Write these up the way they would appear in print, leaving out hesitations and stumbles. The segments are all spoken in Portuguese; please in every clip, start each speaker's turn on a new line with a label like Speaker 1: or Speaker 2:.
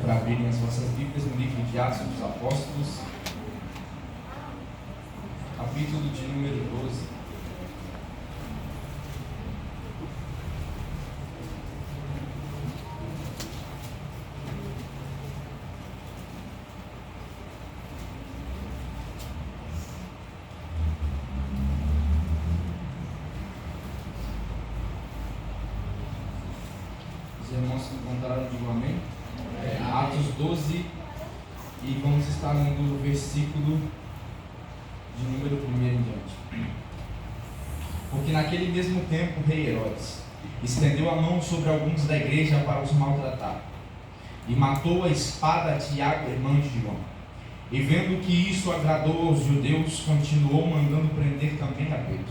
Speaker 1: para abrirem as vossas Bíblias no livro de Atos dos Apóstolos, capítulo de número 12. Os irmãos que encontraram, digam amém. Atos 12, e vamos estar no versículo de número 1 em diante. Porque naquele mesmo tempo o rei Herodes estendeu a mão sobre alguns da igreja para os maltratar, e matou a espada Tiago, irmão de João. E vendo que isso agradou aos judeus, continuou mandando prender também a Pedro.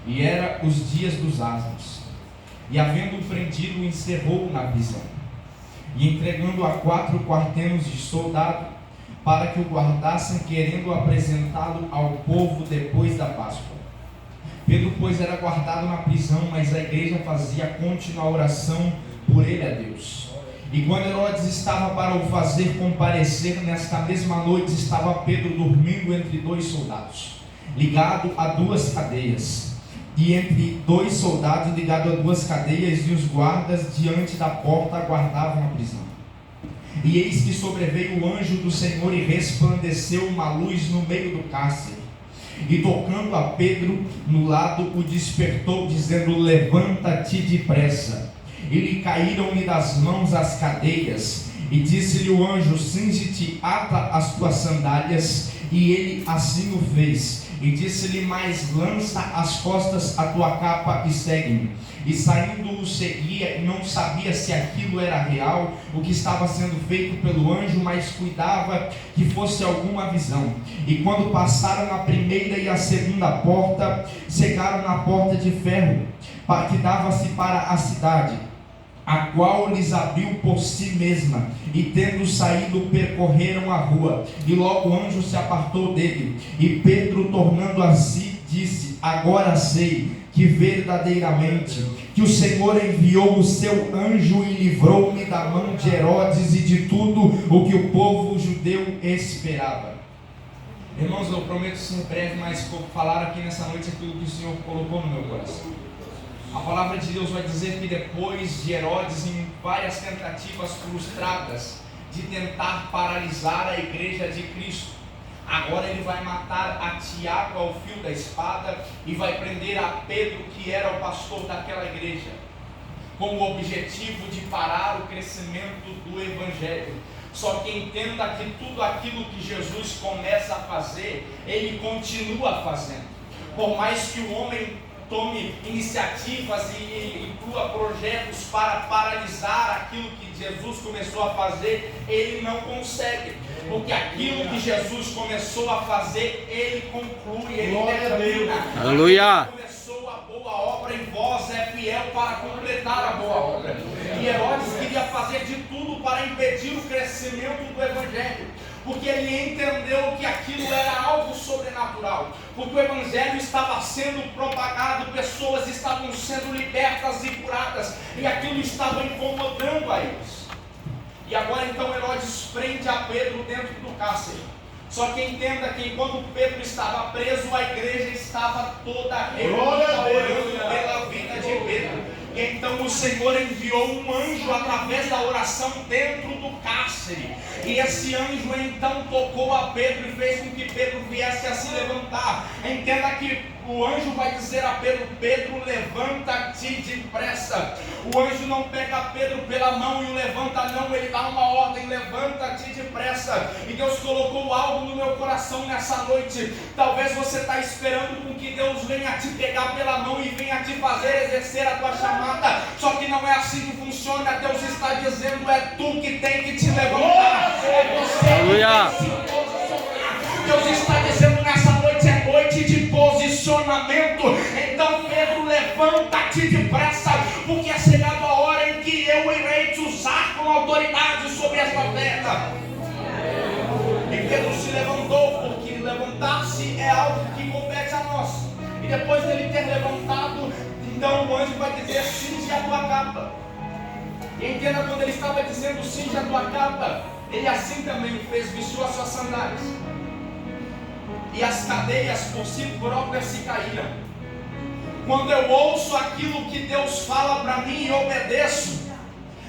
Speaker 1: E era os dias dos asnos. E havendo-o prendido, encerrou-o na prisão, e entregando a 4 quartenos de soldado, para que o guardassem, querendo apresentá-lo ao povo depois da Páscoa. Pedro, pois, era guardado na prisão, mas a igreja fazia contínua oração por ele a Deus. E quando Herodes estava para o fazer comparecer, nesta mesma noite estava Pedro dormindo entre 2 soldados, ligado a 2 cadeias. E entre 2 soldados ligados a 2 cadeias, e os guardas diante da porta aguardavam a prisão. E eis que sobreveio o anjo do Senhor e resplandeceu uma luz no meio do cárcere. E tocando a Pedro no lado, o despertou, dizendo: levanta-te depressa. E lhe caíram-lhe das mãos as cadeias. E disse-lhe o anjo: cinge-te, ata as tuas sandálias. E ele assim o fez. E disse-lhe mais: lança às costas a tua capa e segue-me. E saindo o seguia, e não sabia se aquilo era real, o que estava sendo feito pelo anjo, mas cuidava que fosse alguma visão. E quando passaram a primeira e a segunda porta, chegaram na porta de ferro, que dava-se para a cidade, a qual lhes abriu por si mesma, e tendo saído percorreram a rua, e logo o anjo se apartou dele. E Pedro, tornando a si, disse: agora sei que verdadeiramente que o Senhor enviou o seu anjo e livrou-me da mão de Herodes e de tudo o que o povo judeu esperava. Irmãos, eu prometo ser breve, mas vou falar aqui nessa noite aquilo que o Senhor colocou no meu coração. A palavra de Deus vai dizer que depois de Herodes, em várias tentativas frustradas de tentar paralisar a igreja de Cristo, agora ele vai matar a Tiago ao fio da espada e vai prender a Pedro, que era o pastor daquela igreja, com o objetivo de parar o crescimento do evangelho. Só que entenda que tudo aquilo que Jesus começa a fazer, ele continua fazendo. Por mais que o homem tome iniciativas e inclua projetos para paralisar aquilo que Jesus começou a fazer, ele não consegue, porque aquilo que Jesus começou a fazer, ele conclui, ele termina.
Speaker 2: Aleluia!
Speaker 1: Começou a boa obra em vós, é fiel para completar a boa obra. E Herodes queria fazer de tudo para impedir o crescimento do evangelho, porque ele entendeu que aquilo era algo sobrenatural, porque o evangelho estava sendo propagado, pessoas estavam sendo libertas e curadas, e aquilo estava incomodando a eles. E agora então Herodes prende a Pedro dentro do cárcere. Só que entenda que enquanto Pedro estava preso, a igreja estava toda reunida orando pela vida de Pedro. E então o Senhor enviou um anjo através da oração dentro do cárcere. E esse anjo então tocou a Pedro e fez com que Pedro viesse a se levantar. Entenda que o anjo vai dizer a Pedro: Pedro, levanta-te depressa. O anjo não pega Pedro pela mão e o levanta, não, ele dá uma ordem: levanta-te depressa. E Deus colocou algo no meu coração nessa noite. Talvez você está esperando com que Deus venha te pegar pela mão e venha te fazer exercer a tua chamada, só que não é assim que funciona. Deus está dizendo: é tu que tem que te levantar, é você que tem que se posicionar. Deus está dizendo nessa noite: é noite de posicionamento. Então Pedro, levanta-te depressa, porque é chegada a hora em que eu irei te usar com autoridade sobre esta terra. E Pedro se levantou, porque levantar-se é algo que compete a nós. E depois dele ter levantado, então o anjo vai dizer: cinge a tua capa.
Speaker 2: E entenda, quando ele estava dizendo cinge a tua capa, ele assim também fez, vestiu as suas sandálias. E as cadeias por si próprias se caíram. Quando eu ouço aquilo que Deus fala para mim e obedeço,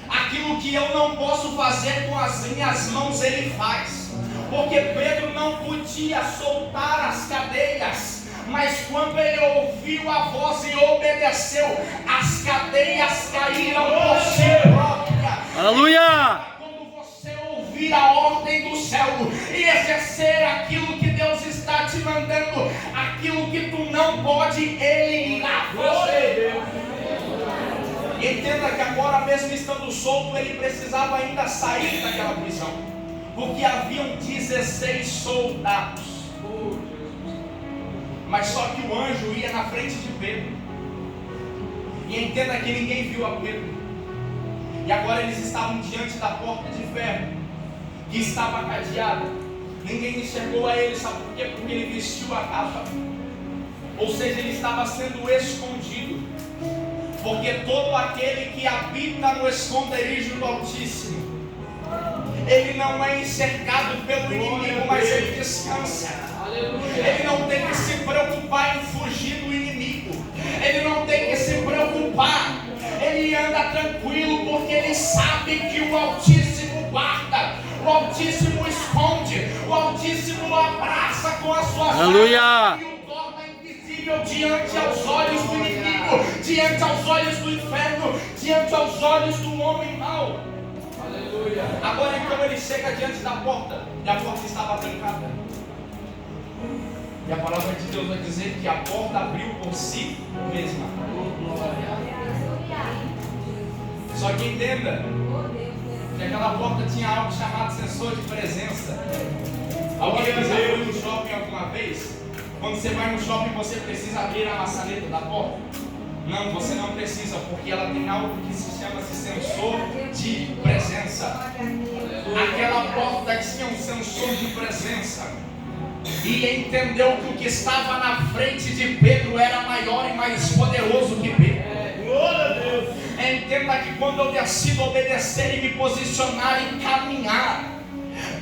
Speaker 2: aquilo que eu não posso fazer com as minhas mãos, Ele faz. Porque Pedro não podia soltar as cadeias, mas quando ele ouviu a voz e obedeceu, as cadeias caíram por si próprias.
Speaker 3: Aleluia!
Speaker 2: Quando você ouvir a ordem do céu e exercer aquilo que Deus está te mandando, aquilo que tu não pode, Ele irá fazer. Entenda que agora, mesmo estando solto, ele precisava ainda sair daquela prisão, porque haviam 16 soldados. Mas só que o anjo ia na frente de Pedro. E entenda que ninguém viu a Pedro. E agora eles estavam diante da porta de ferro, que estava cadeada. Ninguém enxergou a ele, sabe por quê? Porque ele vestiu a capa. Ou seja, ele estava sendo escondido. Porque todo aquele que habita no esconderijo do Altíssimo, ele não é encercado pelo inimigo, mas ele descansa. Ele não tem que se preocupar em fugir do inimigo. Ele não tem que se preocupar. Ele anda tranquilo, porque ele sabe que o Altíssimo guarda, o Altíssimo esconde, o Altíssimo abraça com as suas
Speaker 3: Aleluia!
Speaker 2: e o torna invisível diante aos olhos do inimigo, diante aos olhos do inferno, diante aos olhos do homem mau. Aleluia! Agora então ele chega diante da porta, e a porta estava trancada. E a palavra de Deus vai dizer que a porta abriu por si mesma. Só que entenda que aquela porta tinha algo chamado sensor de presença. Alguém já foi no shopping alguma vez? Quando você vai no shopping, você precisa abrir a maçaneta da porta? Não, você não precisa, porque ela tem algo que se chama sensor de presença. Aquela porta tinha um sensor de presença. E entendeu que o que estava na frente de Pedro era maior e mais poderoso que Pedro. Entenda que quando eu decido obedecer e me posicionar e caminhar,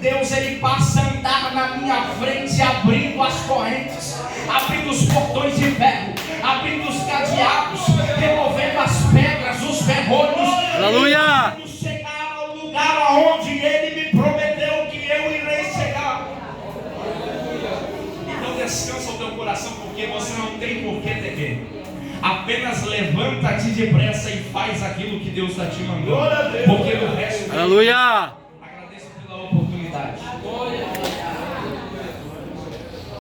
Speaker 2: Deus ele passa a andar na minha frente, abrindo as correntes, abrindo os portões de ferro, abrindo os cadeados, removendo as pedras, os ferrolhos.
Speaker 3: Aleluia!
Speaker 2: E chegar ao lugar aonde Ele me prometeu que eu irei chegar. Então descansa o teu coração, porque você não tem por que temer. Apenas levanta-te depressa e faz aquilo que Deus está te mandando. Porque o resto...
Speaker 3: Aleluia!
Speaker 2: Agradeço pela oportunidade.